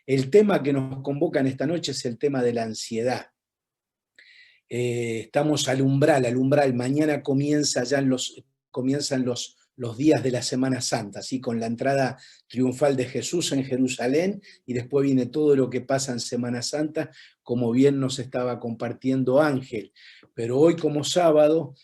El tema que nos convoca en esta noche es el tema de la ansiedad. Estamos al umbral, mañana comienzan los días de la Semana Santa, ¿sí? Con la entrada triunfal de Jesús en Jerusalén, y después viene todo lo que pasa en Semana Santa, como bien nos estaba compartiendo Ángel. Pero hoy, como sábado,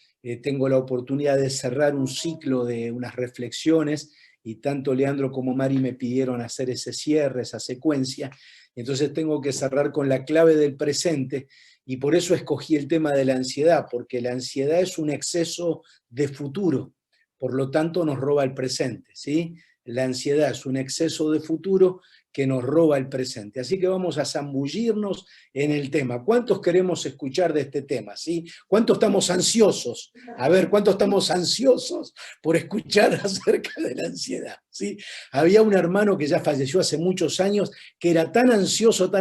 tengo la oportunidad de cerrar un ciclo de unas reflexiones, y tanto Leandro como Mari me pidieron hacer ese cierre, esa secuencia. Entonces tengo que cerrar con la clave del presente, y por eso escogí el tema de la ansiedad, porque la ansiedad es un exceso de futuro, por lo tanto nos roba el presente, ¿sí? La ansiedad es un exceso de futuro que nos roba el presente. Así que vamos a zambullirnos en el tema. ¿Cuántos queremos escuchar de este tema, sí? ¿Cuántos estamos ansiosos? A ver, ¿cuántos estamos ansiosos por escuchar acerca de la ansiedad, sí? Había un hermano que ya falleció hace muchos años, que era tan ansioso,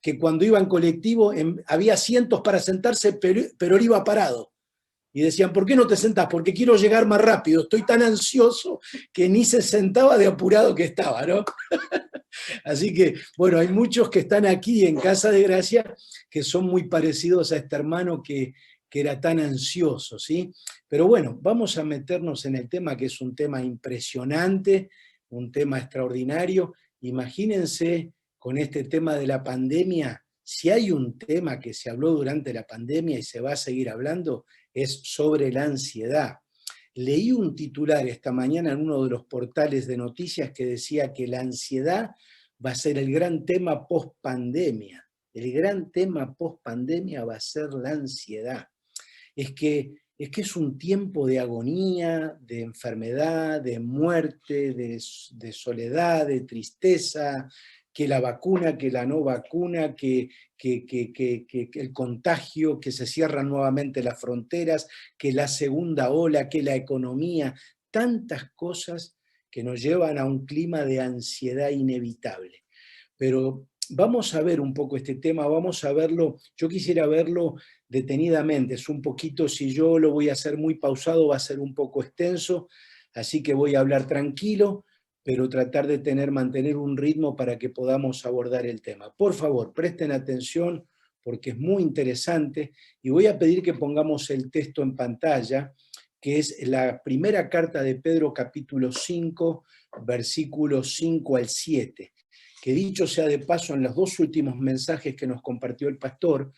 que cuando iba en colectivo había asientos para sentarse, pero él iba parado. Y decían, ¿por qué no te sentás? Porque quiero llegar más rápido, estoy tan ansioso, que ni se sentaba de apurado que estaba, ¿no? Así que, bueno, hay muchos que están aquí en Casa de Gracia que son muy parecidos a este hermano que era tan ansioso, ¿sí? Pero bueno, vamos a meternos en el tema, que es un tema impresionante, un tema extraordinario. Imagínense con este tema de la pandemia, si hay un tema que se habló durante la pandemia y se va a seguir hablando, es sobre la ansiedad. Leí un titular esta mañana en uno de los portales de noticias que decía que la ansiedad va a ser el gran tema post-pandemia. El gran tema post-pandemia va a ser la ansiedad. Es que es un tiempo de agonía, de enfermedad, de muerte, de soledad, de tristeza, que la vacuna, que la no vacuna, que el contagio, que se cierran nuevamente las fronteras, que la segunda ola, que la economía, tantas cosas que nos llevan a un clima de ansiedad inevitable. Pero vamos a ver un poco este tema, vamos a verlo, yo quisiera verlo detenidamente, es un poquito, si yo lo voy a hacer muy pausado, va a ser un poco extenso, así que voy a hablar tranquilo, pero tratar de mantener un ritmo para que podamos abordar el tema. Por favor, presten atención porque es muy interesante, y voy a pedir que pongamos el texto en pantalla, que es la primera carta de Pedro, capítulo 5, versículos 5 al 7, que dicho sea de paso, en los dos últimos mensajes que nos compartió el pastor,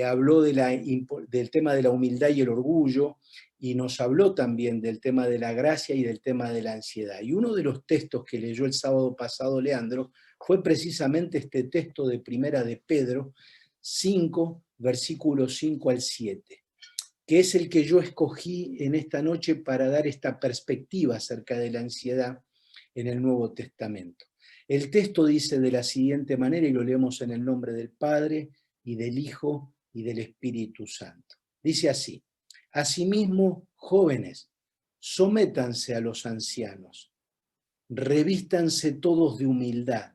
habló del tema de la humildad y el orgullo, y nos habló también del tema de la gracia y del tema de la ansiedad. Y uno de los textos que leyó el sábado pasado Leandro fue precisamente este texto de Primera de Pedro 5, versículos 5 al 7, que es el que yo escogí en esta noche para dar esta perspectiva acerca de la ansiedad en el Nuevo Testamento. El texto dice de la siguiente manera, y lo leemos en el nombre del Padre, y del Hijo, y del Espíritu Santo. Dice así: asimismo, jóvenes, sométanse a los ancianos, revístanse todos de humildad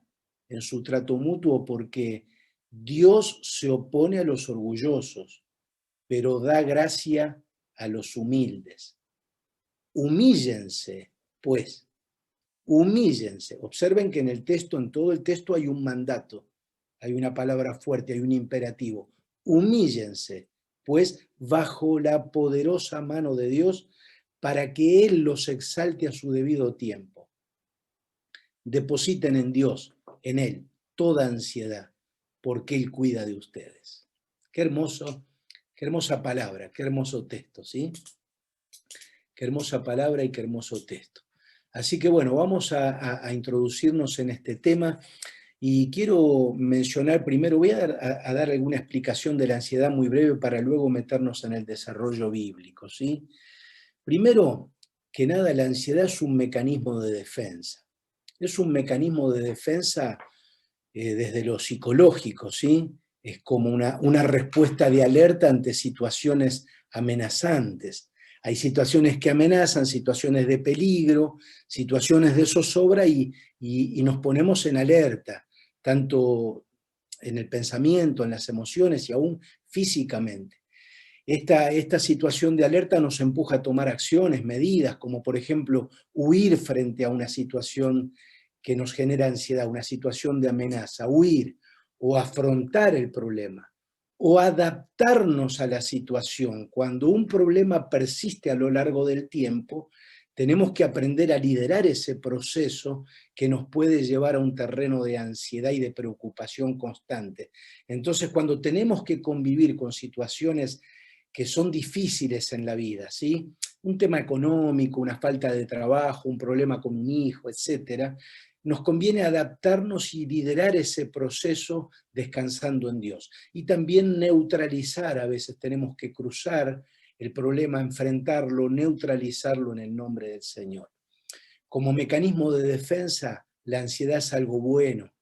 en su trato mutuo, porque Dios se opone a los orgullosos, pero da gracia a los humildes. Humíllense, pues, humíllense. Observen que en todo el texto hay un mandato, hay una palabra fuerte, hay un imperativo. Humíllense, pues, bajo la poderosa mano de Dios, para que Él los exalte a su debido tiempo. Depositen en Dios, en Él, toda ansiedad, porque Él cuida de ustedes. Qué hermosa palabra, qué hermoso texto, ¿sí? Qué hermosa palabra y qué hermoso texto. Así que bueno, vamos a introducirnos en este tema, y quiero mencionar primero, voy a dar alguna explicación de la ansiedad muy breve para luego meternos en el desarrollo bíblico, ¿sí? Primero que nada, la ansiedad es un mecanismo de defensa. Es un mecanismo de defensa desde lo psicológico, ¿sí? Es como una respuesta de alerta ante situaciones amenazantes. Hay situaciones que amenazan, situaciones de peligro, situaciones de zozobra, y nos ponemos en alerta, tanto en el pensamiento, en las emociones y aún físicamente. Esta situación de alerta nos empuja a tomar acciones, medidas, como por ejemplo huir frente a una situación que nos genera ansiedad, una situación de amenaza, huir o afrontar el problema, o adaptarnos a la situación. Cuando un problema persiste a lo largo del tiempo, tenemos que aprender a liderar ese proceso que nos puede llevar a un terreno de ansiedad y de preocupación constante. Entonces, cuando tenemos que convivir con situaciones que son difíciles en la vida, ¿sí? Un tema económico, una falta de trabajo, un problema con un hijo, etcétera, nos conviene adaptarnos y liderar ese proceso descansando en Dios. Y también neutralizar, a veces tenemos que cruzar el problema, enfrentarlo, neutralizarlo en el nombre del Señor. Como mecanismo de defensa, la ansiedad es algo bueno,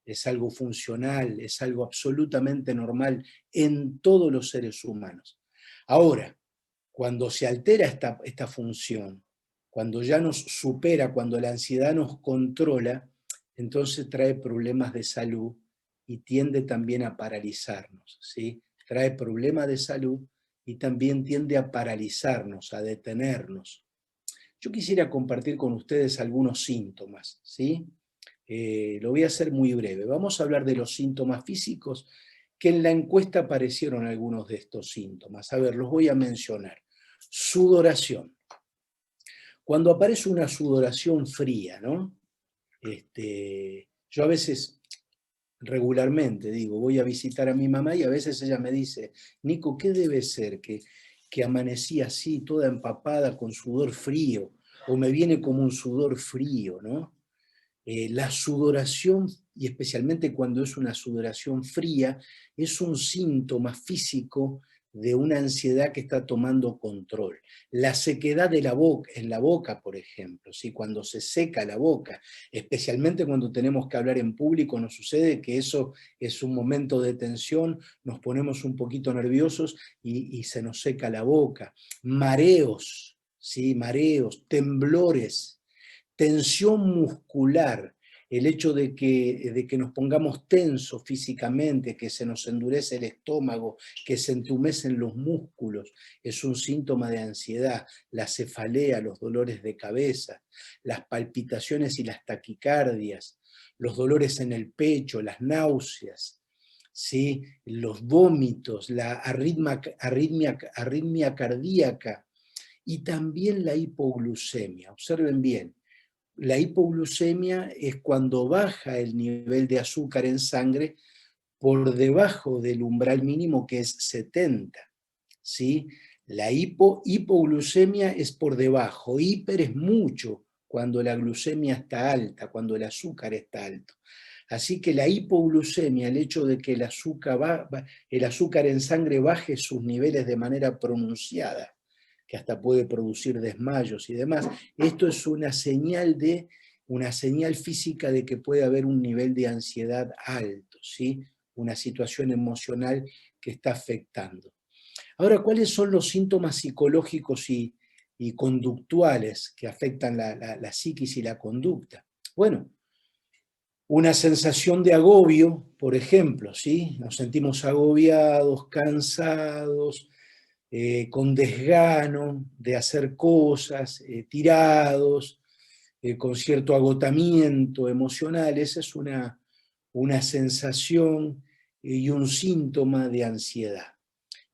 es algo funcional, es algo absolutamente normal en todos los seres humanos. Ahora, cuando se altera esta función, cuando ya nos supera, cuando la ansiedad nos controla, entonces trae problemas de salud y tiende también a paralizarnos, ¿sí? Trae problemas de salud y también tiende a paralizarnos, a detenernos. Yo quisiera compartir con ustedes algunos síntomas, ¿sí? Lo voy a hacer muy breve. Vamos a hablar de los síntomas físicos, que en la encuesta aparecieron algunos de estos síntomas. A ver, los voy a mencionar. Sudoración. Cuando aparece una sudoración fría, ¿no? Yo a veces, regularmente, digo, voy a visitar a mi mamá y a veces ella me dice, Nico, ¿qué debe ser que amanecí así, toda empapada con sudor frío? O me viene como un sudor frío, ¿no? La sudoración, y especialmente cuando es una sudoración fría, es un síntoma físico de una ansiedad que está tomando control. La sequedad de la boca, en la boca, por ejemplo, ¿sí? Cuando se seca la boca, especialmente cuando tenemos que hablar en público, nos sucede que eso es un momento de tensión, nos ponemos un poquito nerviosos y se nos seca la boca. Mareos, ¿sí? Mareos, temblores, tensión muscular, el hecho de que nos pongamos tensos físicamente, que se nos endurece el estómago, que se entumecen los músculos, es un síntoma de ansiedad. La cefalea, los dolores de cabeza, las palpitaciones y las taquicardias, los dolores en el pecho, las náuseas, ¿sí? Los vómitos, la arritmia cardíaca y también la hipoglucemia. Observen bien. La hipoglucemia es cuando baja el nivel de azúcar en sangre por debajo del umbral mínimo, que es 70, ¿sí? La hipoglucemia es por debajo, hiper es mucho cuando la glucemia está alta, cuando el azúcar está alto. Así que la hipoglucemia, el hecho de que el azúcar en sangre baje sus niveles de manera pronunciada, que hasta puede producir desmayos y demás, esto es una señal física de que puede haber un nivel de ansiedad alto, ¿sí? Una situación emocional que está afectando. Ahora, ¿cuáles son los síntomas psicológicos y conductuales que afectan la psiquis y la conducta? Bueno, una sensación de agobio, por ejemplo, ¿sí? Nos sentimos agobiados, cansados, con desgano de hacer cosas, tirados, con cierto agotamiento emocional. Esa es una sensación y un síntoma de ansiedad.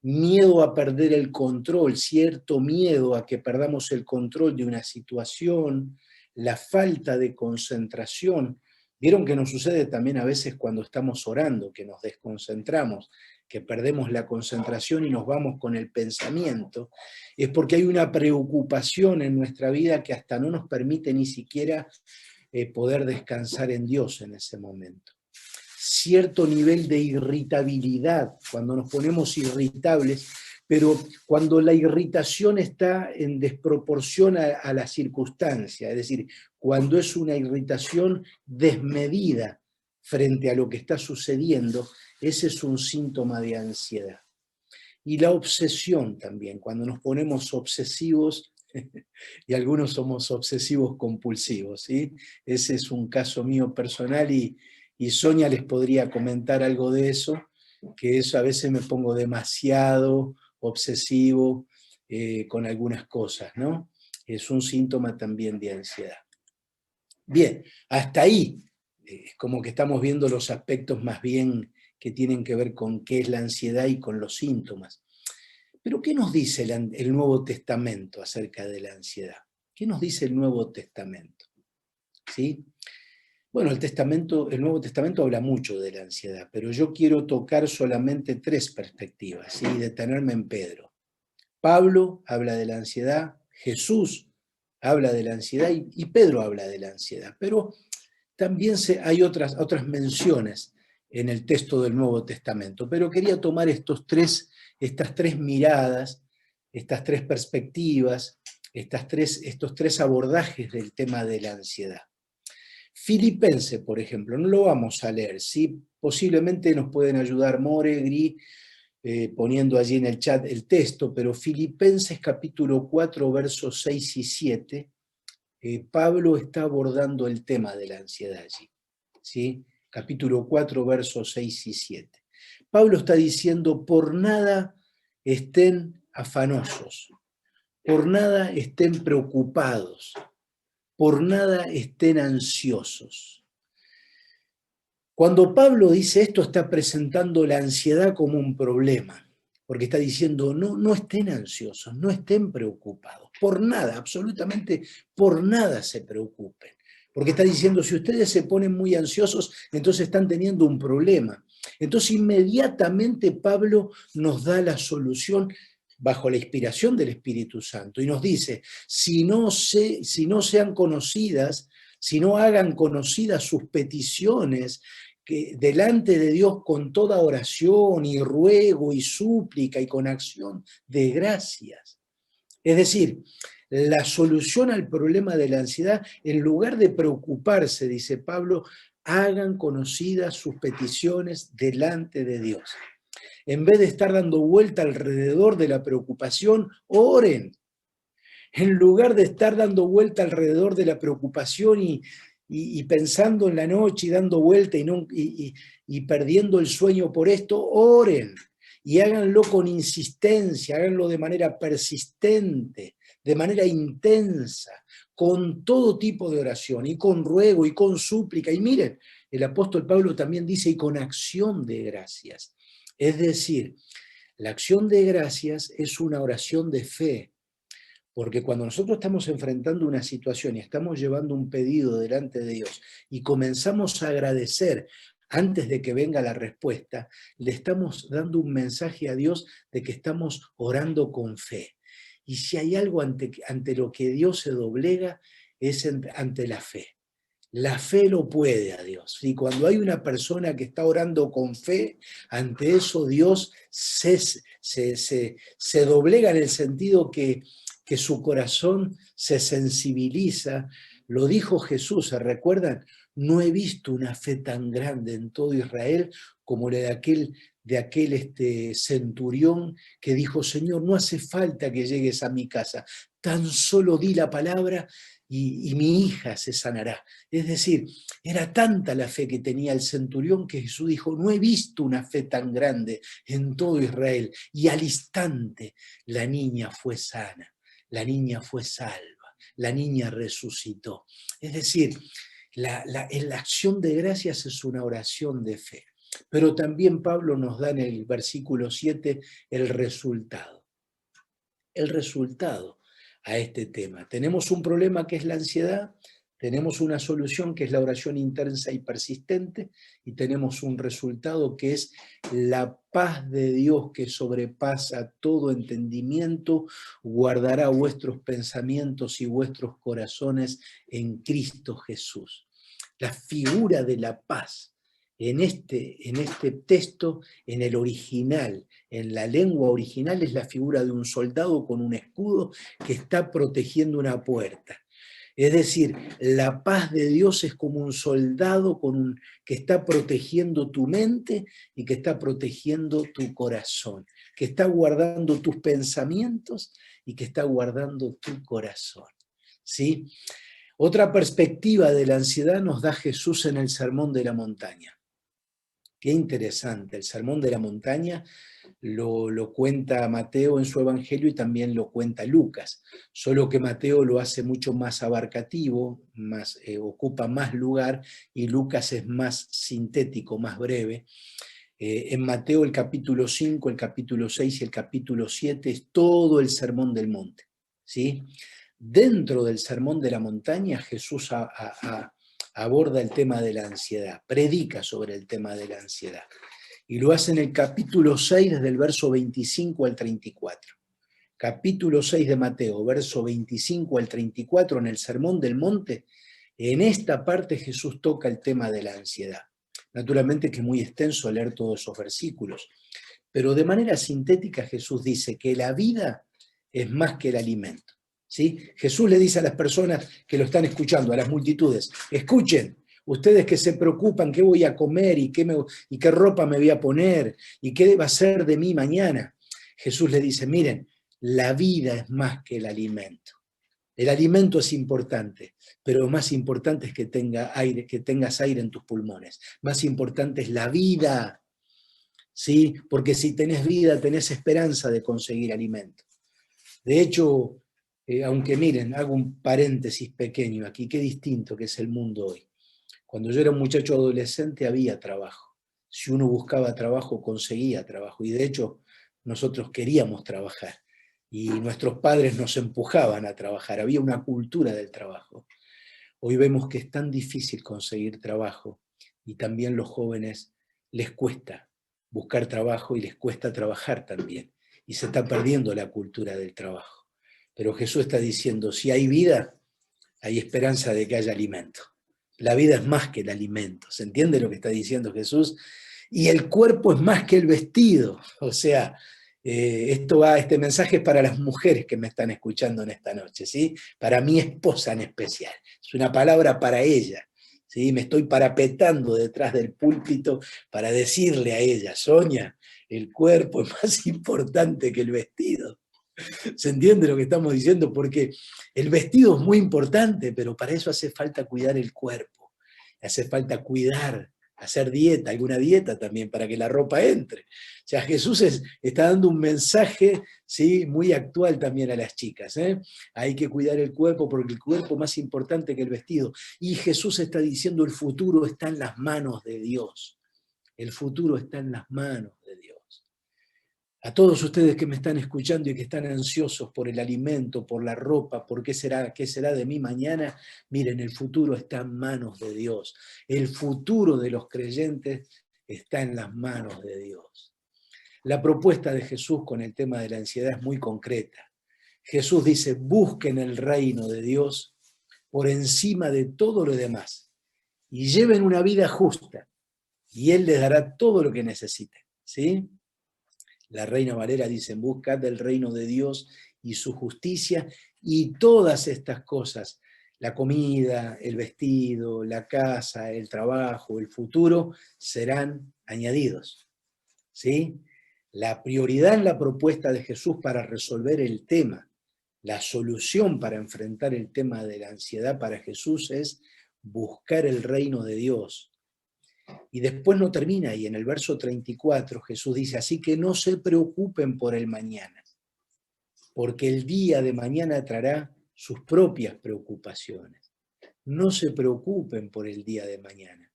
Miedo a perder el control, cierto miedo a que perdamos el control de una situación, la falta de concentración. Vieron que nos sucede también a veces cuando estamos orando, que nos desconcentramos, que perdemos la concentración y nos vamos con el pensamiento, es porque hay una preocupación en nuestra vida que hasta no nos permite ni siquiera poder descansar en Dios en ese momento. Cierto nivel de irritabilidad, cuando nos ponemos irritables, pero cuando la irritación está en desproporción a la circunstancia, es decir, cuando es una irritación desmedida frente a lo que está sucediendo, ese es un síntoma de ansiedad. Y la obsesión también, cuando nos ponemos obsesivos, y algunos somos obsesivos compulsivos, ¿sí? Ese es un caso mío personal y Sonia les podría comentar algo de eso, que eso a veces me pongo demasiado obsesivo con algunas cosas, ¿no? Es un síntoma también de ansiedad. Bien, hasta ahí es como que estamos viendo los aspectos más bien que tienen que ver con qué es la ansiedad y con los síntomas. Pero ¿qué nos dice el Nuevo Testamento acerca de la ansiedad? ¿Qué nos dice el Nuevo Testamento? ¿Sí? Bueno, el Nuevo Testamento habla mucho de la ansiedad, pero yo quiero tocar solamente tres perspectivas, ¿sí? Y detenerme en Pedro. Pablo habla de la ansiedad, Jesús habla de la ansiedad y Pedro habla de la ansiedad, pero también hay otras menciones en el texto del Nuevo Testamento, pero quería tomar estas tres miradas, estas tres perspectivas, estos tres abordajes del tema de la ansiedad. Filipenses, por ejemplo, no lo vamos a leer, ¿sí? Posiblemente nos pueden ayudar More, Gris, poniendo allí en el chat el texto, pero Filipenses capítulo 4, versos 6 y 7, Pablo está abordando el tema de la ansiedad allí, ¿sí? Capítulo 4, versos 6 y 7. Pablo está diciendo, por nada estén afanosos, por nada estén preocupados, por nada estén ansiosos. Cuando Pablo dice esto, está presentando la ansiedad como un problema, porque está diciendo, no estén ansiosos, no estén preocupados, por nada, absolutamente por nada se preocupen. Porque está diciendo, si ustedes se ponen muy ansiosos, entonces están teniendo un problema. Entonces inmediatamente Pablo nos da la solución bajo la inspiración del Espíritu Santo y nos dice, si no sean conocidas, si no hagan conocidas sus peticiones, que delante de Dios con toda oración y ruego y súplica y con acción de gracias. Es decir, la solución al problema de la ansiedad, en lugar de preocuparse, dice Pablo, hagan conocidas sus peticiones delante de Dios. En vez de estar dando vuelta alrededor de la preocupación, oren. En lugar de estar dando vuelta alrededor de la preocupación y pensando en la noche y dando vuelta y perdiendo el sueño por esto, oren y háganlo con insistencia, háganlo de manera persistente, de manera intensa, con todo tipo de oración y con ruego y con súplica. Y miren, el apóstol Pablo también dice, y con acción de gracias. Es decir, la acción de gracias es una oración de fe. Porque cuando nosotros estamos enfrentando una situación y estamos llevando un pedido delante de Dios y comenzamos a agradecer antes de que venga la respuesta, le estamos dando un mensaje a Dios de que estamos orando con fe. Y si hay algo ante lo que Dios se doblega, es ante la fe. La fe lo puede a Dios. Y cuando hay una persona que está orando con fe, ante eso Dios se doblega en el sentido que su corazón se sensibiliza. Lo dijo Jesús, ¿se recuerdan? No he visto una fe tan grande en todo Israel como la de aquel centurión que dijo, Señor, no hace falta que llegues a mi casa, tan solo di la palabra y mi hija se sanará. Es decir, era tanta la fe que tenía el centurión que Jesús dijo, no he visto una fe tan grande en todo Israel. Y al instante la niña fue sana, la niña fue salva, la niña resucitó. Es decir, la acción de gracias es una oración de fe. Pero también Pablo nos da en el versículo 7 el resultado. El resultado a este tema. Tenemos un problema que es la ansiedad, tenemos una solución que es la oración intensa y persistente, y tenemos un resultado que es la paz de Dios que sobrepasa todo entendimiento, guardará vuestros pensamientos y vuestros corazones en Cristo Jesús. La figura de la paz en este texto, en el original, en la lengua original, es la figura de un soldado con un escudo que está protegiendo una puerta. Es decir, la paz de Dios es como un soldado que está protegiendo tu mente y que está protegiendo tu corazón, que está guardando tus pensamientos y que está guardando tu corazón. ¿Sí? Otra perspectiva de la ansiedad nos da Jesús en el Sermón de la Montaña. Qué interesante, el Sermón de la Montaña lo cuenta Mateo en su Evangelio y también lo cuenta Lucas, solo que Mateo lo hace mucho más abarcativo, ocupa más lugar, y Lucas es más sintético, más breve. En Mateo el capítulo 5, el capítulo 6 y el capítulo 7 es todo el Sermón del Monte, ¿sí? Dentro del Sermón de la Montaña Jesús aborda el tema de la ansiedad, predica sobre el tema de la ansiedad. Y lo hace en el capítulo 6, desde el verso 25 al 34. Capítulo 6 de Mateo, verso 25 al 34, en el Sermón del Monte, en esta parte Jesús toca el tema de la ansiedad. Naturalmente que es muy extenso leer todos esos versículos, pero de manera sintética Jesús dice que la vida es más que el alimento, ¿sí? Jesús le dice a las personas que lo están escuchando, a las multitudes, escuchen, ustedes que se preocupan qué voy a comer y qué ropa me voy a poner y qué va a ser de mí mañana. Jesús le dice, miren, la vida es más que el alimento. El alimento es importante, pero más importante es que tengas aire en tus pulmones. Más importante es la vida, ¿sí? Porque si tenés vida, tenés esperanza de conseguir alimento. De hecho, aunque miren, hago un paréntesis pequeño aquí, qué distinto que es el mundo hoy. Cuando yo era un muchacho adolescente había trabajo. Si uno buscaba trabajo, conseguía trabajo. Y de hecho, nosotros queríamos trabajar. Y nuestros padres nos empujaban a trabajar. Había una cultura del trabajo. Hoy vemos que es tan difícil conseguir trabajo y también los jóvenes les cuesta buscar trabajo y les cuesta trabajar también. Y se está perdiendo la cultura del trabajo. Pero Jesús está diciendo, si hay vida, hay esperanza de que haya alimento. La vida es más que el alimento. ¿Se entiende lo que está diciendo Jesús? Y el cuerpo es más que el vestido. O sea, este mensaje es para las mujeres que me están escuchando en esta noche, ¿sí? Para mi esposa en especial. Es una palabra para ella, ¿sí? Me estoy parapetando detrás del púlpito para decirle a ella, Sonia, el cuerpo es más importante que el vestido. ¿Se entiende lo que estamos diciendo? Porque el vestido es muy importante, pero para eso hace falta cuidar el cuerpo, hace falta cuidar, hacer dieta, alguna dieta también para que la ropa entre. O sea, Jesús está dando un mensaje, ¿sí?, muy actual también a las chicas. Hay que cuidar el cuerpo porque el cuerpo es más importante que el vestido. Y Jesús está diciendo el futuro está en las manos de Dios. El futuro está en las manos de Dios. A todos ustedes que me están escuchando y que están ansiosos por el alimento, por la ropa, por qué será de mí mañana, miren, el futuro está en manos de Dios. El futuro de los creyentes está en las manos de Dios. La propuesta de Jesús con el tema de la ansiedad es muy concreta. Jesús dice, busquen el reino de Dios por encima de todo lo demás y lleven una vida justa y Él les dará todo lo que necesiten, ¿sí? La Reina Valera dice, buscad del reino de Dios y su justicia, y todas estas cosas, la comida, el vestido, la casa, el trabajo, el futuro, serán añadidos. ¿Sí? La prioridad en la propuesta de Jesús para resolver el tema, la solución para enfrentar el tema de la ansiedad para Jesús es buscar el reino de Dios. Y después no termina, y en el verso 34 Jesús dice, así que no se preocupen por el mañana, porque el día de mañana traerá sus propias preocupaciones. No se preocupen por el día de mañana,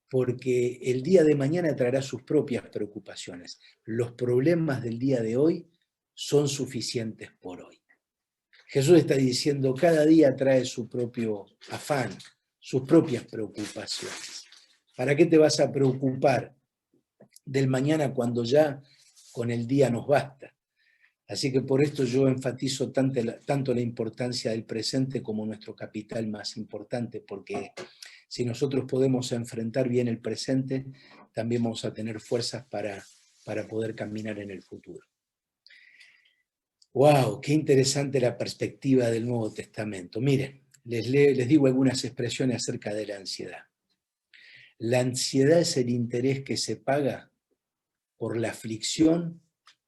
porque el día de mañana traerá sus propias preocupaciones. Los problemas del día de hoy son suficientes por hoy. Jesús está diciendo, cada día trae su propio afán, sus propias preocupaciones. ¿Para qué te vas a preocupar del mañana cuando ya con el día nos basta? Así que por esto yo enfatizo tanto la importancia del presente como nuestro capital más importante, porque si nosotros podemos enfrentar bien el presente, también vamos a tener fuerzas para poder caminar en el futuro. ¡Wow! Qué interesante la perspectiva del Nuevo Testamento. Miren, les digo algunas expresiones acerca de la ansiedad. La ansiedad es el interés que se paga por la aflicción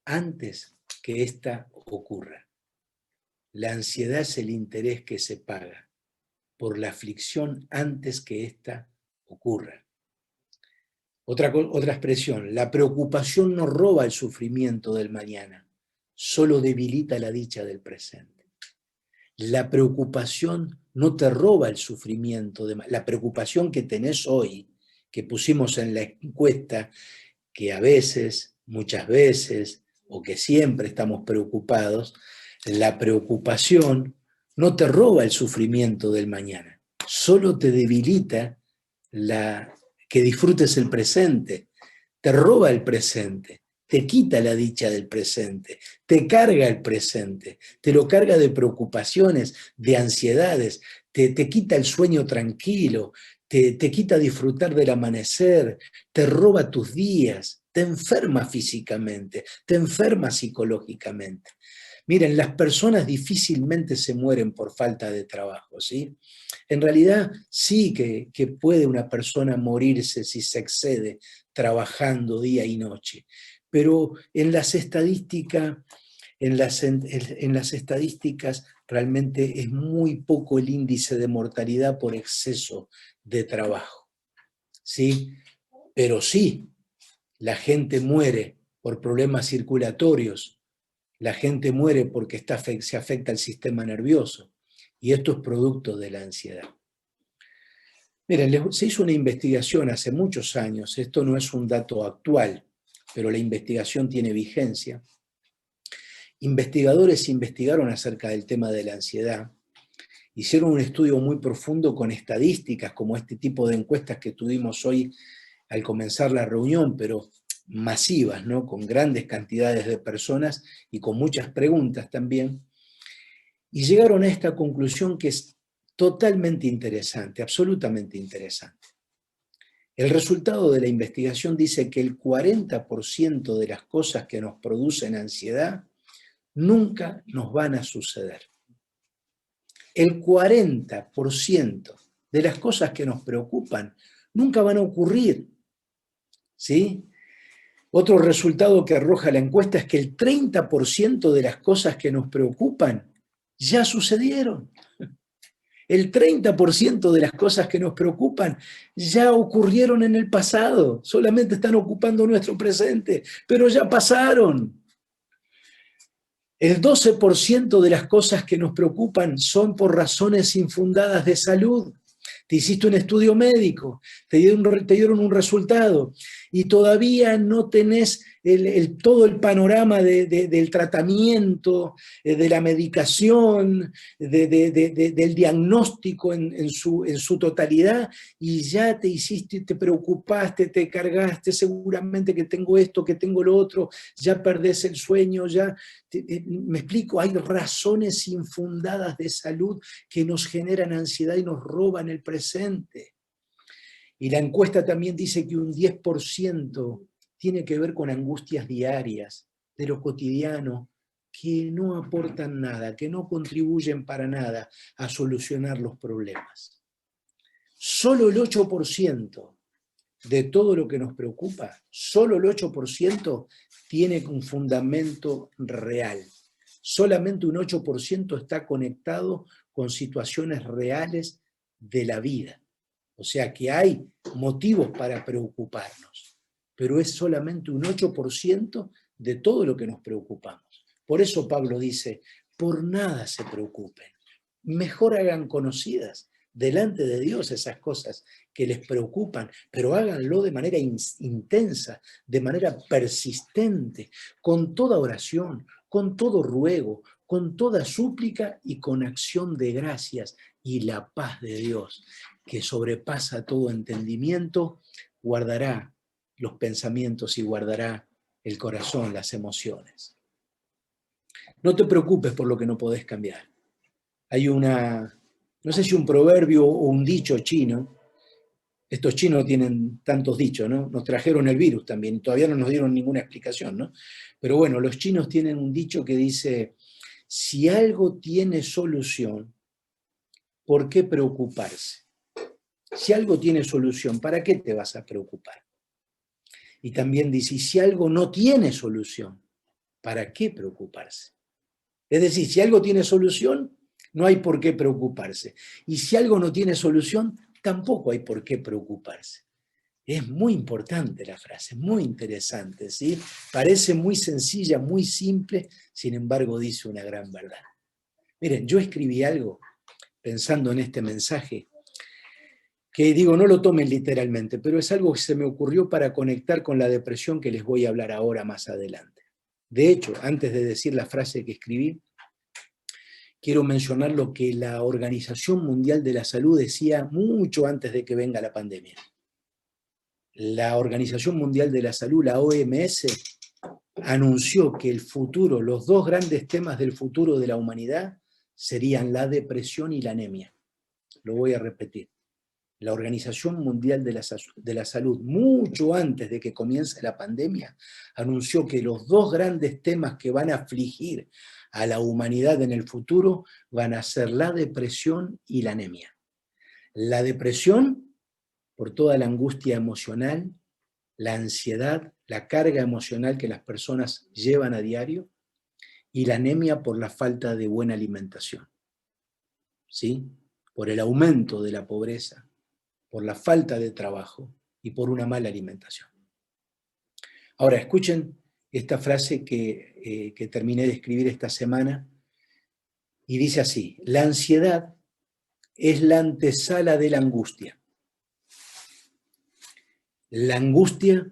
antes que ésta ocurra. La ansiedad es el interés que se paga por la aflicción antes que ésta ocurra. Otra expresión, la preocupación no roba el sufrimiento del mañana, solo debilita la dicha del presente. La preocupación no te roba el sufrimiento, la preocupación que tenés hoy, que pusimos en la encuesta, que a veces, muchas veces, o que siempre estamos preocupados, la preocupación no te roba el sufrimiento del mañana, solo te debilita que disfrutes el presente, te roba el presente, te quita la dicha del presente, te carga el presente, te lo carga de preocupaciones, de ansiedades, te quita el sueño tranquilo, te quita disfrutar del amanecer, te roba tus días, te enferma físicamente, te enferma psicológicamente. Miren, las personas difícilmente se mueren por falta de trabajo, ¿sí? En realidad sí que puede una persona morirse si se excede trabajando día y noche, pero en las estadísticas, en las estadísticas realmente es muy poco el índice de mortalidad por exceso de trabajo, ¿sí? Pero sí, la gente muere por problemas circulatorios, la gente muere porque se afecta el sistema nervioso, y esto es producto de la ansiedad. Miren, se hizo una investigación hace muchos años, esto no es un dato actual, pero la investigación tiene vigencia. Investigadores investigaron acerca del tema de la ansiedad, hicieron un estudio muy profundo con estadísticas, como este tipo de encuestas que tuvimos hoy al comenzar la reunión, pero masivas, ¿no? Con grandes cantidades de personas y con muchas preguntas también, y llegaron a esta conclusión que es totalmente interesante, absolutamente interesante. El resultado de la investigación dice que el 40% de las cosas que nos producen ansiedad nunca nos van a suceder. El 40% de las cosas que nos preocupan nunca van a ocurrir, ¿sí? Otro resultado que arroja la encuesta es que el 30% de las cosas que nos preocupan ya sucedieron. El 30% de las cosas que nos preocupan ya ocurrieron en el pasado, solamente están ocupando nuestro presente, pero ya pasaron. El 12% de las cosas que nos preocupan son por razones infundadas de salud. Te hiciste un estudio médico, te dieron un resultado y todavía no tenés todo el panorama del tratamiento, de la medicación, del diagnóstico en su totalidad, y ya te hiciste, te preocupaste, te cargaste, seguramente que tengo esto, que tengo lo otro, ya perdés el sueño, ya... Me explico, hay razones infundadas de salud que nos generan ansiedad y nos roban el presente. Y la encuesta también dice que un 10% tiene que ver con angustias diarias, de lo cotidiano, que no aportan nada, que no contribuyen para nada a solucionar los problemas. Solo el 8% de todo lo que nos preocupa, solo el 8% tiene un fundamento real. Solamente un 8% está conectado con situaciones reales de la vida. O sea que hay motivos para preocuparnos, pero es solamente un 8% de todo lo que nos preocupamos. Por eso Pablo dice, por nada se preocupen, mejor hagan conocidas delante de Dios esas cosas que les preocupan, pero háganlo de manera intensa, de manera persistente, con toda oración, con todo ruego, con toda súplica y con acción de gracias, y la paz de Dios, que sobrepasa todo entendimiento, guardará los pensamientos y guardará el corazón, las emociones. No te preocupes por lo que no podés cambiar. Hay no sé si un proverbio o un dicho chino. Estos chinos tienen tantos dichos, ¿no? Nos trajeron el virus también, todavía no nos dieron ninguna explicación, ¿no? Pero bueno, los chinos tienen un dicho que dice, si algo tiene solución, ¿por qué preocuparse? Si algo tiene solución, ¿para qué te vas a preocupar? Y también dice, si algo no tiene solución, ¿para qué preocuparse? Es decir, si algo tiene solución, no hay por qué preocuparse. Y si algo no tiene solución, tampoco hay por qué preocuparse. Es muy importante la frase, muy interesante, ¿sí? Parece muy sencilla, muy simple, sin embargo dice una gran verdad. Miren, yo escribí algo pensando en este mensaje, que digo, no lo tomen literalmente, pero es algo que se me ocurrió para conectar con la depresión que les voy a hablar ahora más adelante. De hecho, antes de decir la frase que escribí, quiero mencionar lo que la Organización Mundial de la Salud decía mucho antes de que venga la pandemia. La Organización Mundial de la Salud, la OMS, anunció que el futuro, los dos grandes temas del futuro de la humanidad serían la depresión y la anemia. Lo voy a repetir. La Organización Mundial de la Salud, mucho antes de que comience la pandemia, anunció que los dos grandes temas que van a afligir a la humanidad en el futuro van a ser la depresión y la anemia. La depresión, por toda la angustia emocional, la ansiedad, la carga emocional que las personas llevan a diario, y la anemia por la falta de buena alimentación, ¿sí? Por el aumento de la pobreza, por la falta de trabajo y por una mala alimentación. Ahora, escuchen esta frase que terminé de escribir esta semana y dice así: la ansiedad es la antesala de la angustia. La angustia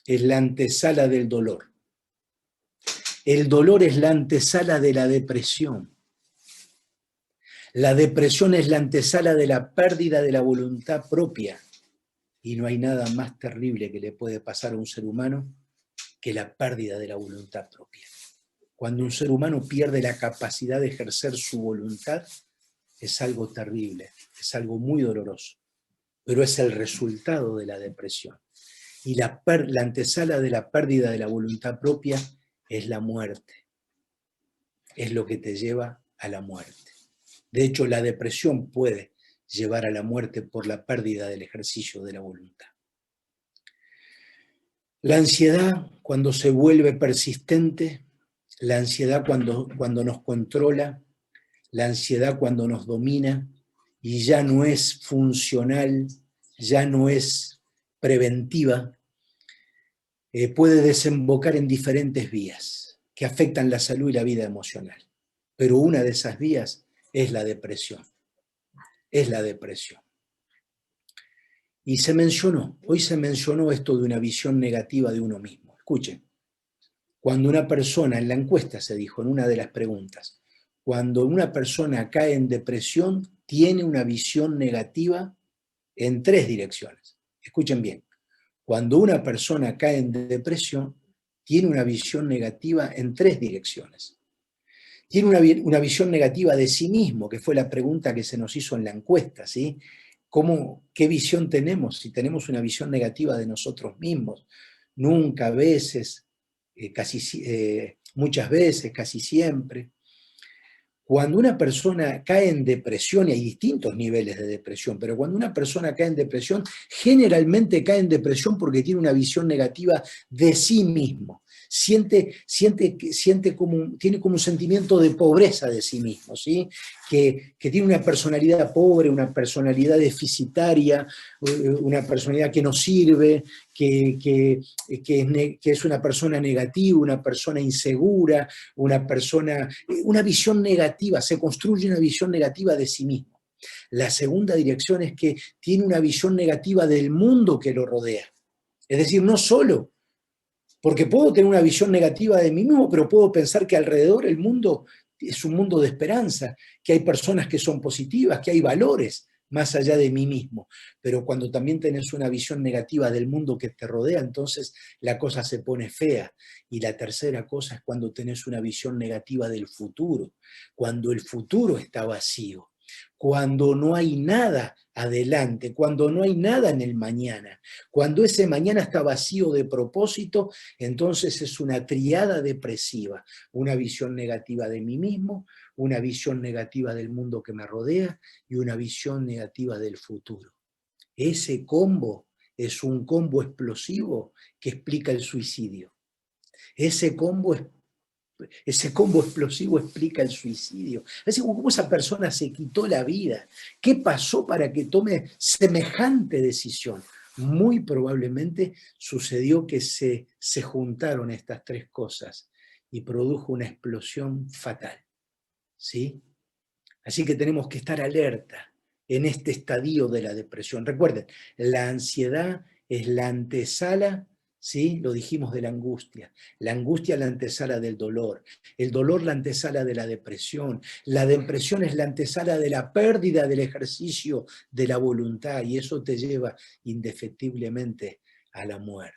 es la antesala del dolor. El dolor es la antesala de la depresión. La depresión es la antesala de la pérdida de la voluntad propia. Y no hay nada más terrible que le puede pasar a un ser humano que la pérdida de la voluntad propia. Cuando un ser humano pierde la capacidad de ejercer su voluntad, es algo terrible, es algo muy doloroso, pero es el resultado de la depresión. Y la antesala de la pérdida de la voluntad propia es la muerte, es lo que te lleva a la muerte. De hecho, la depresión puede llevar a la muerte por la pérdida del ejercicio de la voluntad. La ansiedad, cuando se vuelve persistente, la ansiedad cuando nos controla, la ansiedad cuando nos domina y ya no es funcional, ya no es preventiva, puede desembocar en diferentes vías que afectan la salud y la vida emocional. Pero una de esas vías es la depresión. Es la depresión. Y hoy se mencionó esto de una visión negativa de uno mismo. Escuchen, cuando una persona, en la encuesta se dijo, en una de las preguntas, cuando una persona cae en depresión, tiene una visión negativa en 3 direcciones. Escuchen bien, cuando una persona cae en depresión, tiene una visión negativa en 3 direcciones. Tiene una visión negativa de sí mismo, que fue la pregunta que se nos hizo en la encuesta, ¿sí? ¿Qué visión tenemos? Si tenemos una visión negativa de nosotros mismos, nunca, a veces, muchas veces, casi siempre. Cuando una persona cae en depresión, y hay distintos niveles de depresión, pero cuando una persona cae en depresión, generalmente cae en depresión porque tiene una visión negativa de sí mismo. Tiene como un sentimiento de pobreza de sí mismo, ¿sí? Que tiene una personalidad pobre, una personalidad deficitaria, una personalidad que no sirve, que es una persona negativa, una persona insegura, una visión negativa, se construye una visión negativa de sí mismo. La segunda dirección es que tiene una visión negativa del mundo que lo rodea. Es decir, no solo, porque puedo tener una visión negativa de mí mismo, pero puedo pensar que alrededor el mundo es un mundo de esperanza, que hay personas que son positivas, que hay valores más allá de mí mismo. Pero cuando también tenés una visión negativa del mundo que te rodea, entonces la cosa se pone fea. Y la tercera cosa es cuando tenés una visión negativa del futuro, cuando el futuro está vacío, cuando no hay nada adelante, cuando no hay nada en el mañana, cuando ese mañana está vacío de propósito, entonces es una triada depresiva, una visión negativa de mí mismo, una visión negativa del mundo que me rodea y una visión negativa del futuro. Ese combo es un combo explosivo que explica el suicidio. Ese combo explosivo explica el suicidio. Es decir, cómo esa persona se quitó la vida. ¿Qué pasó para que tome semejante decisión? muy probablemente sucedió que se juntaron estas tres cosas y produjo una explosión fatal, ¿sí? Así que tenemos que estar alerta en este estadio de la depresión. Recuerden, la ansiedad es la antesala, ¿sí? Lo dijimos, de la angustia la antesala del dolor, el dolor la antesala de la depresión es la antesala de la pérdida del ejercicio de la voluntad, y eso te lleva indefectiblemente a la muerte.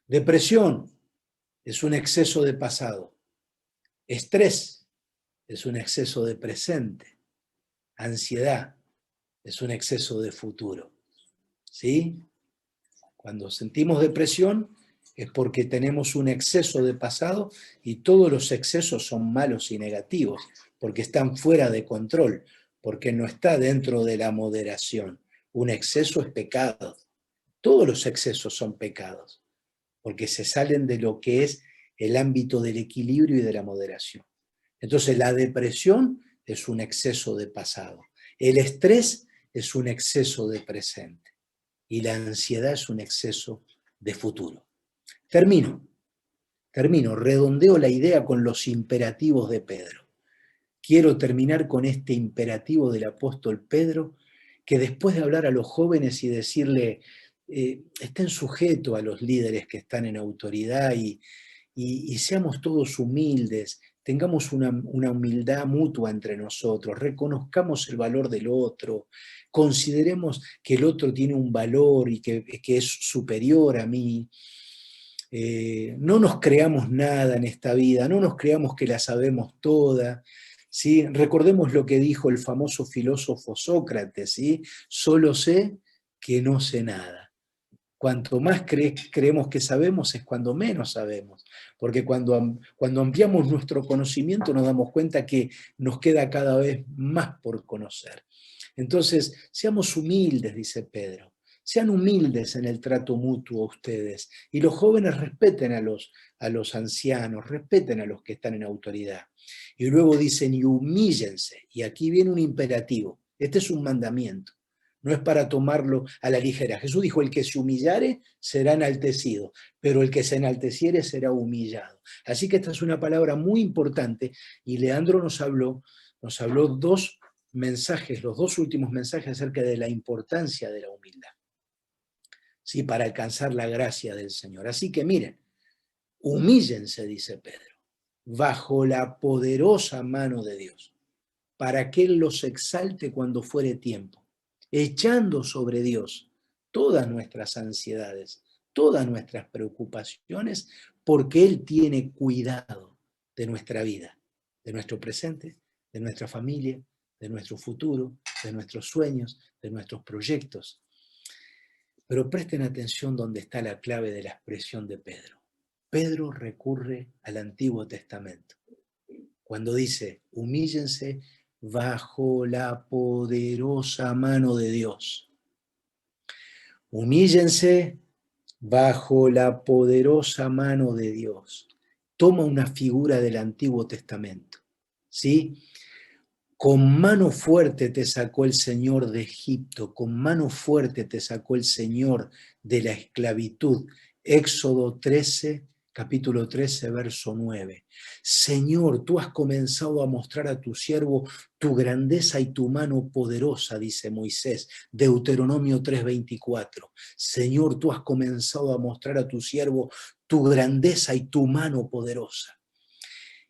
Depresión es un exceso de pasado, estrés es un exceso de presente, ansiedad es un exceso de futuro, ¿sí? Cuando sentimos depresión es porque tenemos un exceso de pasado, y todos los excesos son malos y negativos, porque están fuera de control, porque no está dentro de la moderación. Un exceso es pecado. Todos los excesos son pecados, porque se salen de lo que es el ámbito del equilibrio y de la moderación. Entonces la depresión es un exceso de pasado. El estrés es un exceso de presente. Y la ansiedad es un exceso de futuro. Termino, redondeo la idea con los imperativos de Pedro. Quiero terminar con este imperativo del apóstol Pedro, que después de hablar a los jóvenes y decirle, estén sujetos a los líderes que están en autoridad y seamos todos humildes, tengamos una humildad mutua entre nosotros, reconozcamos el valor del otro, consideremos que el otro tiene un valor y que es superior a mí. No nos creamos nada en esta vida, no nos creamos que la sabemos toda, ¿sí? Recordemos lo que dijo el famoso filósofo Sócrates, ¿sí? Solo sé que no sé nada. Cuanto más creemos que sabemos es cuando menos sabemos, porque cuando ampliamos nuestro conocimiento nos damos cuenta que nos queda cada vez más por conocer. Entonces, seamos humildes, dice Pedro, sean humildes en el trato mutuo ustedes, y los jóvenes respeten a los ancianos, respeten a los que están en autoridad. Y luego dicen, y humíllense, y aquí viene un imperativo, este es un mandamiento. No es para tomarlo a la ligera. Jesús dijo, el que se humillare será enaltecido, pero el que se enalteciere será humillado. Así que esta es una palabra muy importante, y Leandro nos habló dos mensajes, los dos últimos mensajes acerca de la importancia de la humildad, ¿sí? Para alcanzar la gracia del Señor. Así que miren, humíllense, dice Pedro, bajo la poderosa mano de Dios, para que Él los exalte cuando fuere tiempo, echando sobre Dios todas nuestras ansiedades, todas nuestras preocupaciones, porque Él tiene cuidado de nuestra vida, de nuestro presente, de nuestra familia, de nuestro futuro, de nuestros sueños, de nuestros proyectos. Pero presten atención donde está la clave de la expresión de Pedro. Pedro recurre al Antiguo Testamento cuando dice, humíllense bajo la poderosa mano de Dios. Humíllense bajo la poderosa mano de Dios. Toma una figura del Antiguo Testamento, ¿sí? Con mano fuerte te sacó el Señor de Egipto, con mano fuerte te sacó el Señor de la esclavitud. Éxodo 13, capítulo 13, verso 9. Señor, tú has comenzado a mostrar a tu siervo tu grandeza y tu mano poderosa, dice Moisés, Deuteronomio 3:24. Señor, tú has comenzado a mostrar a tu siervo tu grandeza y tu mano poderosa.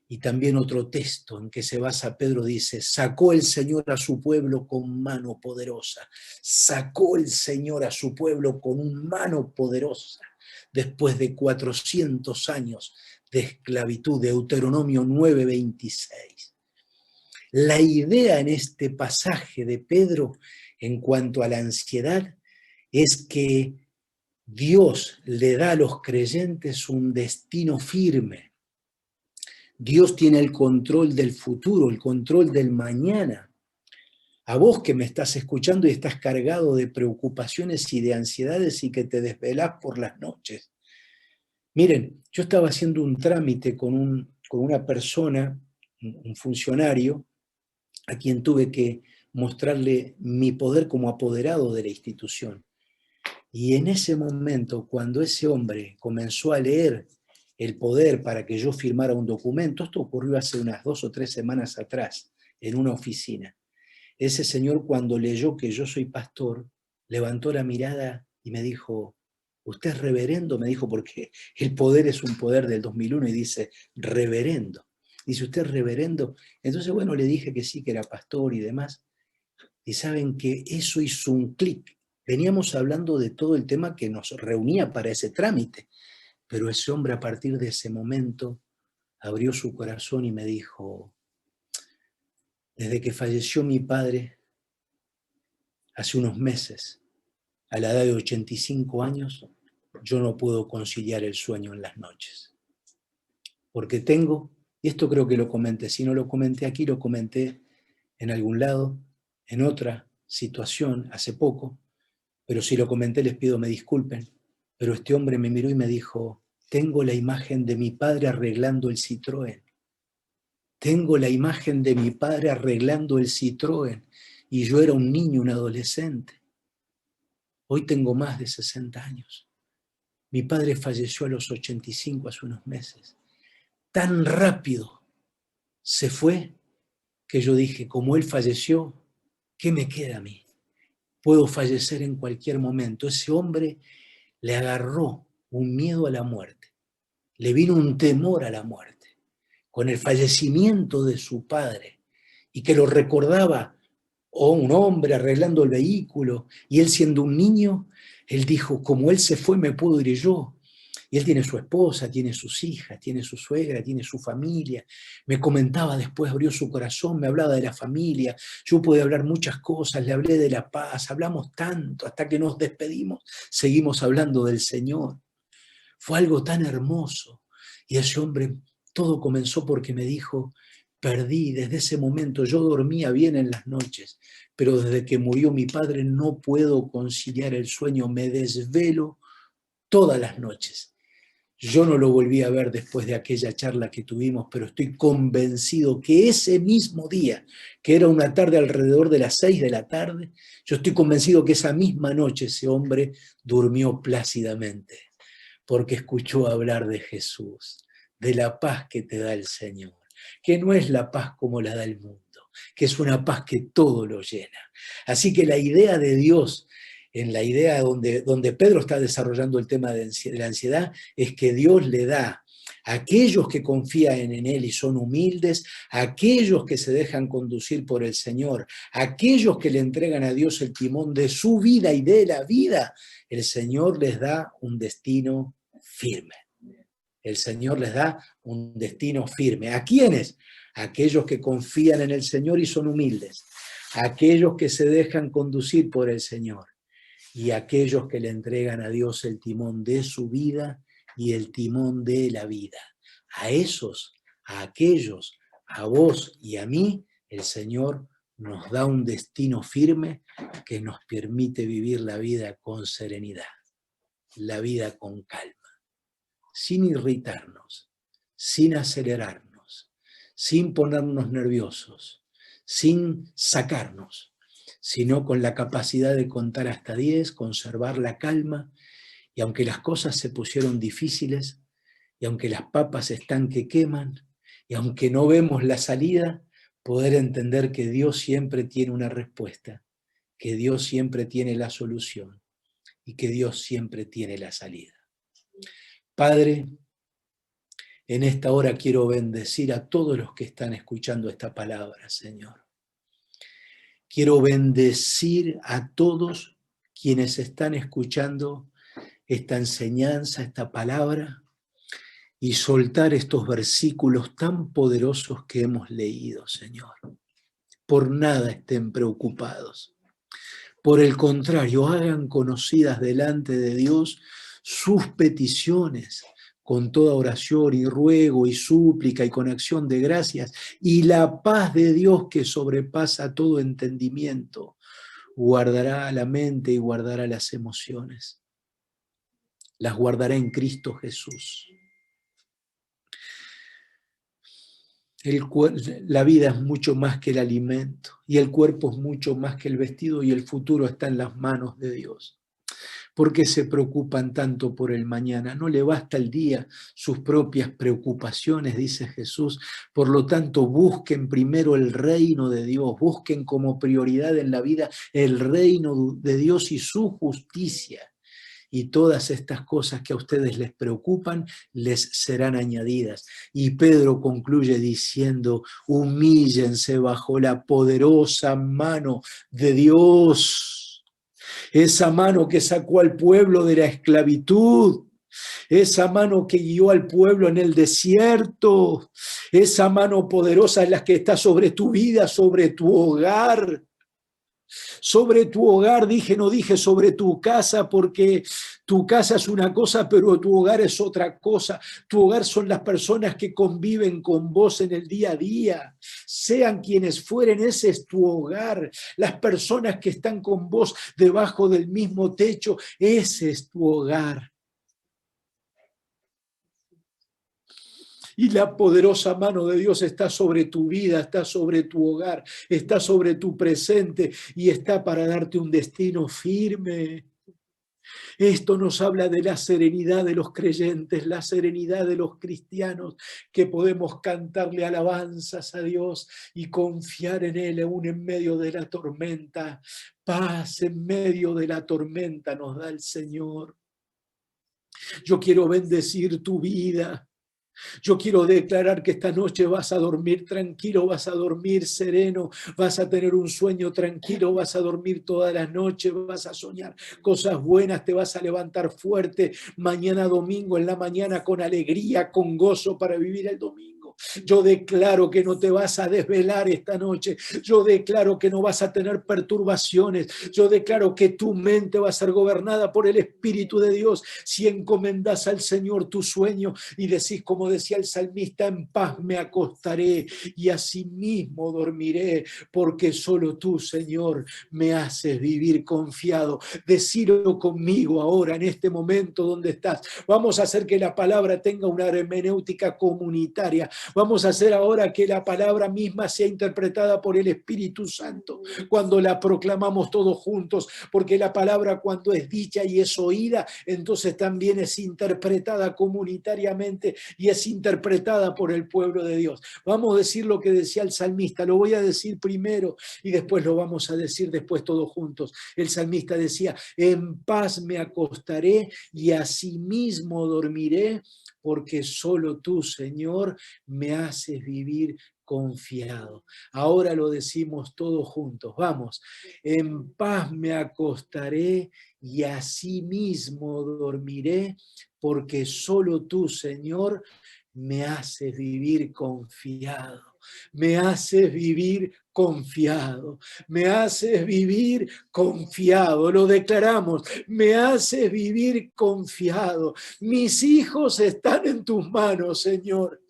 Y también otro texto en que se basa Pedro dice, sacó el Señor a su pueblo con mano poderosa, sacó el Señor a su pueblo con mano poderosa, después de 400 años de esclavitud, Deuteronomio 9:26. La idea en este pasaje de Pedro en cuanto a la ansiedad es que Dios le da a los creyentes un destino firme. Dios tiene el control del futuro, el control del mañana. A vos que me estás escuchando y estás cargado de preocupaciones y de ansiedades y que te desvelás por las noches. Miren, yo estaba haciendo un trámite con una persona, un funcionario, a quien tuve que mostrarle mi poder como apoderado de la institución. Y en ese momento, cuando ese hombre comenzó a leer el poder para que yo firmara un documento, esto ocurrió hace unas 2 o 3 semanas atrás, en una oficina. Ese señor, cuando leyó que yo soy pastor, levantó la mirada y me dijo, ¿usted es reverendo? Me dijo, porque el poder es un poder del 2001 y dice, reverendo. Dice, ¿usted es reverendo? Entonces, bueno, le dije que sí, que era pastor y demás. Y saben que eso hizo un clic. Veníamos hablando de todo el tema que nos reunía para ese trámite, pero ese hombre a partir de ese momento abrió su corazón y me dijo, desde que falleció mi padre, hace unos meses, a la edad de 85 años, yo no puedo conciliar el sueño en las noches. Porque tengo, y esto creo que lo comenté, si no lo comenté aquí, lo comenté en algún lado, en otra situación, hace poco, pero si lo comenté les pido me disculpen, pero este hombre me miró y me dijo, tengo la imagen de mi padre arreglando el Citroën. Tengo la imagen de mi padre arreglando el Citroën y yo era un niño, un adolescente. Hoy tengo más de 60 años. Mi padre falleció a los 85 hace unos meses. Tan rápido se fue que yo dije, como él falleció, ¿qué me queda a mí? Puedo fallecer en cualquier momento. Ese hombre le agarró un miedo a la muerte, le vino un temor a la muerte, con el fallecimiento de su padre, y que lo recordaba, o un hombre arreglando el vehículo, y él siendo un niño, él dijo, como él se fue, me puedo ir yo. Y él tiene su esposa, tiene sus hijas, tiene su suegra, tiene su familia. Me comentaba después, abrió su corazón, me hablaba de la familia. Yo pude hablar muchas cosas, le hablé de la paz, hablamos tanto, hasta que nos despedimos, seguimos hablando del Señor. Fue algo tan hermoso. Y ese hombre, todo comenzó porque me dijo, perdí, desde ese momento yo dormía bien en las noches, pero desde que murió mi padre no puedo conciliar el sueño, me desvelo todas las noches. Yo no lo volví a ver después de aquella charla que tuvimos, pero estoy convencido que ese mismo día, que era una tarde alrededor de las 6 de la tarde, yo estoy convencido que esa misma noche ese hombre durmió plácidamente, porque escuchó hablar de Jesús, de la paz que te da el Señor, que no es la paz como la da el mundo, que es una paz que todo lo llena. Así que la idea de Dios, en la idea donde Pedro está desarrollando el tema de la ansiedad, es que Dios le da a aquellos que confían en Él y son humildes, a aquellos que se dejan conducir por el Señor, a aquellos que le entregan a Dios el timón de su vida y de la vida, el Señor les da un destino firme. El Señor les da un destino firme. ¿A quiénes? A aquellos que confían en el Señor y son humildes, a aquellos que se dejan conducir por el Señor y a aquellos que le entregan a Dios el timón de su vida y el timón de la vida. A esos, a aquellos, a vos y a mí, el Señor nos da un destino firme que nos permite vivir la vida con serenidad, la vida con calma, sin irritarnos, sin acelerarnos, sin ponernos nerviosos, sin sacarnos, sino con la capacidad de contar hasta 10, conservar la calma, y aunque las cosas se pusieron difíciles, y aunque las papas están que queman, y aunque no vemos la salida, poder entender que Dios siempre tiene una respuesta, que Dios siempre tiene la solución y que Dios siempre tiene la salida. Padre, en esta hora quiero bendecir a todos los que están escuchando esta palabra, Señor. Quiero bendecir a todos quienes están escuchando esta enseñanza, esta palabra, y soltar estos versículos tan poderosos que hemos leído, Señor. Por nada estén preocupados. Por el contrario, hagan conocidas delante de Dios sus peticiones con toda oración y ruego y súplica y con acción de gracias, y la paz de Dios que sobrepasa todo entendimiento, guardará la mente y guardará las emociones. Las guardará en Cristo Jesús. La vida es mucho más que el alimento, y el cuerpo es mucho más que el vestido, y el futuro está en las manos de Dios. ¿Por qué se preocupan tanto por el mañana? No le basta el día, sus propias preocupaciones, dice Jesús. Por lo tanto, busquen primero el reino de Dios, busquen como prioridad en la vida el reino de Dios y su justicia. Y todas estas cosas que a ustedes les preocupan les serán añadidas. Y Pedro concluye diciendo, humíllense bajo la poderosa mano de Dios. Esa mano que sacó al pueblo de la esclavitud, esa mano que guió al pueblo en el desierto, esa mano poderosa es la que está sobre tu vida, sobre tu hogar. Sobre tu hogar, no dije sobre tu casa, porque tu casa es una cosa, pero tu hogar es otra cosa. Tu hogar son las personas que conviven con vos en el día a día. Sean quienes fueren, ese es tu hogar. Las personas que están con vos debajo del mismo techo, ese es tu hogar. Y la poderosa mano de Dios está sobre tu vida, está sobre tu hogar, está sobre tu presente y está para darte un destino firme. Esto nos habla de la serenidad de los creyentes, la serenidad de los cristianos, que podemos cantarle alabanzas a Dios y confiar en Él aún en medio de la tormenta. Paz en medio de la tormenta nos da el Señor. Yo quiero bendecir tu vida. Yo quiero declarar que esta noche vas a dormir tranquilo, vas a dormir sereno, vas a tener un sueño tranquilo, vas a dormir toda la noche, vas a soñar cosas buenas, te vas a levantar fuerte mañana domingo en la mañana con alegría, con gozo para vivir el domingo. Yo declaro que no te vas a desvelar esta noche. Yo declaro que no vas a tener perturbaciones. Yo declaro que tu mente va a ser gobernada por el Espíritu de Dios. Si encomendas al Señor tu sueño y decís, como decía el salmista, en paz me acostaré y asimismo dormiré, porque solo tú, Señor, me haces vivir confiado. Decilo conmigo ahora, en este momento donde estás. Vamos a hacer que la palabra tenga una hermenéutica comunitaria. Vamos a hacer ahora que la palabra misma sea interpretada por el Espíritu Santo cuando la proclamamos todos juntos, porque la palabra cuando es dicha y es oída, entonces también es interpretada comunitariamente y es interpretada por el pueblo de Dios. Vamos a decir lo que decía el salmista, lo voy a decir primero y después lo vamos a decir después todos juntos. El salmista decía, en paz me acostaré y asimismo dormiré, porque solo tú, Señor, me haces vivir confiado. Ahora lo decimos todos juntos. Vamos. En paz me acostaré y asimismo dormiré, porque solo tú, Señor, me haces vivir confiado. Me haces vivir confiado, me haces vivir confiado, lo declaramos, me haces vivir confiado. Mis hijos están en tus manos, Señor.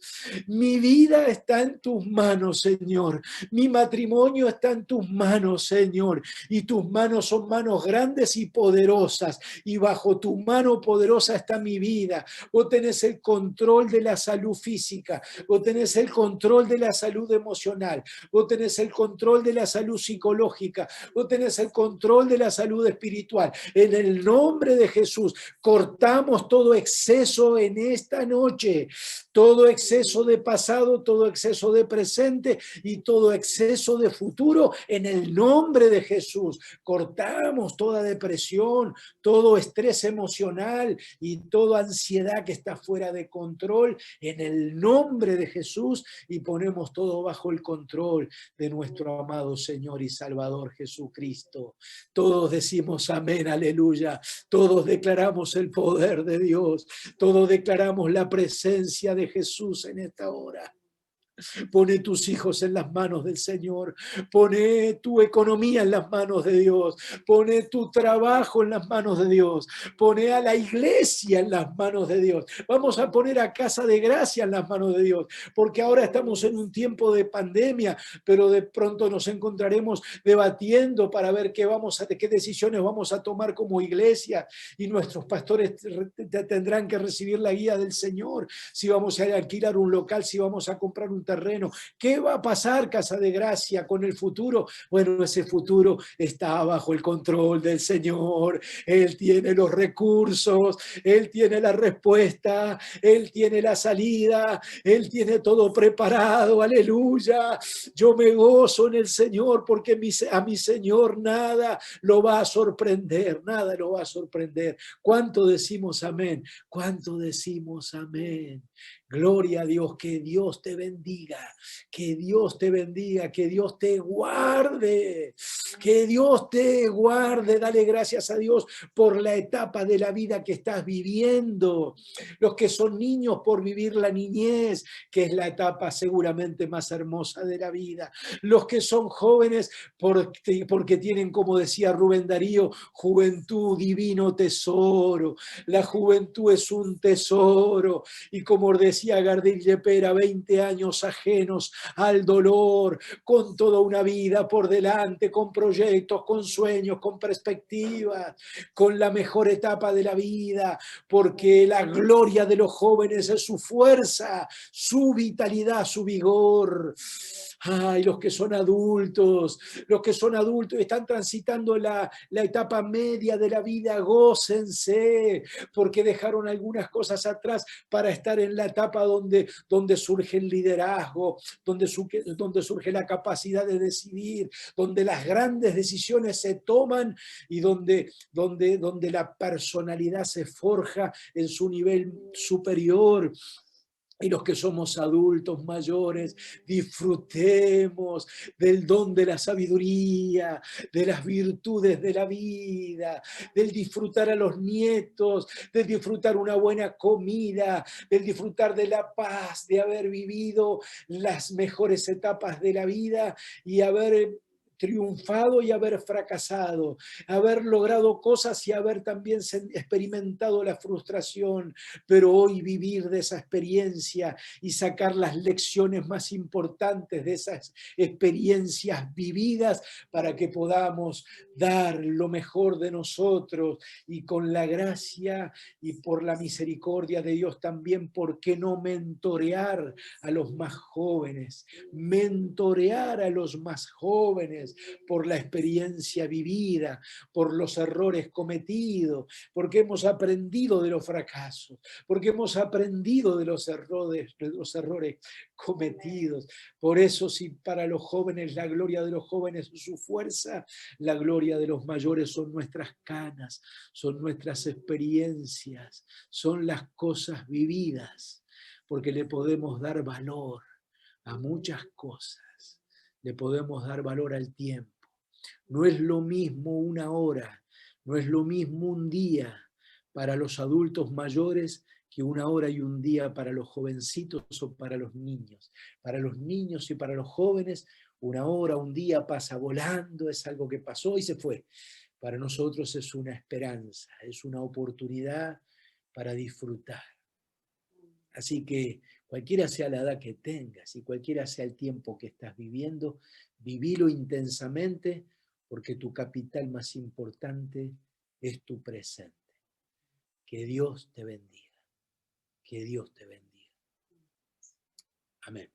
Mi vida está en tus manos, Señor. Mi matrimonio está en tus manos, Señor. Y tus manos son manos grandes y poderosas. Y bajo tu mano poderosa está mi vida. Vos tenés el control de la salud física. Vos tenés el control de la salud emocional. Vos tenés el control de la salud psicológica. Vos tenés el control de la salud espiritual. En el nombre de Jesús, cortamos todo exceso en esta noche. Todo exceso de pasado, todo exceso de presente y todo exceso de futuro en el nombre de Jesús. Cortamos toda depresión, todo estrés emocional y toda ansiedad que está fuera de control en el nombre de Jesús y ponemos todo bajo el control de nuestro amado Señor y Salvador Jesucristo. Todos decimos amén, aleluya. Todos declaramos el poder de Dios. Todos declaramos la presencia de Jesús en esta hora. Pone tus hijos en las manos del Señor. Pone tu economía en las manos de Dios. Pone tu trabajo en las manos de Dios. Pone a la iglesia en las manos de Dios. Vamos a poner a Casa de Gracia en las manos de Dios, porque ahora estamos en un tiempo de pandemia, pero de pronto nos encontraremos debatiendo para ver qué decisiones vamos a tomar como iglesia, y nuestros pastores tendrán que recibir la guía del Señor, si vamos a alquilar un local, si vamos a comprar un terreno. ¿Qué va a pasar, Casa de Gracia, con el futuro? Bueno, ese futuro está bajo el control del Señor. Él tiene los recursos, Él tiene la respuesta, Él tiene la salida, Él tiene todo preparado. Aleluya. Yo me gozo en el Señor porque a mi Señor nada lo va a sorprender, nada lo va a sorprender. ¿Cuánto decimos amén? ¿Cuánto decimos amén? Gloria a Dios, que Dios te bendiga, que Dios te bendiga, que Dios te guarde, que Dios te guarde. Dale gracias a Dios por la etapa de la vida que estás viviendo. Los que son niños por vivir la niñez, que es la etapa seguramente más hermosa de la vida. Los que son jóvenes porque tienen, como decía Rubén Darío, juventud, divino tesoro. La juventud es un tesoro. Y como decía Gardel Lepera, 20 años ajenos al dolor, con toda una vida por delante, con proyectos, con sueños, con perspectivas, con la mejor etapa de la vida, porque la gloria de los jóvenes es su fuerza, su vitalidad, su vigor. Ay, los que son adultos y están transitando la etapa media de la vida, gócense, porque dejaron algunas cosas atrás para estar en la etapa donde surge el liderazgo, donde surge la capacidad de decidir, donde las grandes decisiones se toman y donde la personalidad se forja en su nivel superior. Y los que somos adultos mayores, disfrutemos del don de la sabiduría, de las virtudes de la vida, del disfrutar a los nietos, del disfrutar una buena comida, del disfrutar de la paz, de haber vivido las mejores etapas de la vida y haber triunfado y haber fracasado, haber logrado cosas y haber también experimentado la frustración, pero hoy vivir de esa experiencia y sacar las lecciones más importantes de esas experiencias vividas para que podamos dar lo mejor de nosotros y con la gracia y por la misericordia de Dios también, ¿por qué no mentorear a los más jóvenes? Mentorear a los más jóvenes por la experiencia vivida, por los errores cometidos, porque hemos aprendido de los fracasos, porque hemos aprendido de los errores cometidos. Por eso, si para los jóvenes la gloria de los jóvenes es su fuerza, la gloria de los mayores son nuestras canas, son nuestras experiencias, son las cosas vividas, porque le podemos dar valor a muchas cosas, le podemos dar valor al tiempo. No es lo mismo una hora, no es lo mismo un día para los adultos mayores que una hora y un día para los jovencitos o para los niños. Para los niños y para los jóvenes, una hora, un día pasa volando, es algo que pasó y se fue. Para nosotros es una esperanza, es una oportunidad para disfrutar. Así que cualquiera sea la edad que tengas y cualquiera sea el tiempo que estás viviendo, vivilo intensamente porque tu capital más importante es tu presente. Que Dios te bendiga. Que Dios te bendiga. Amén.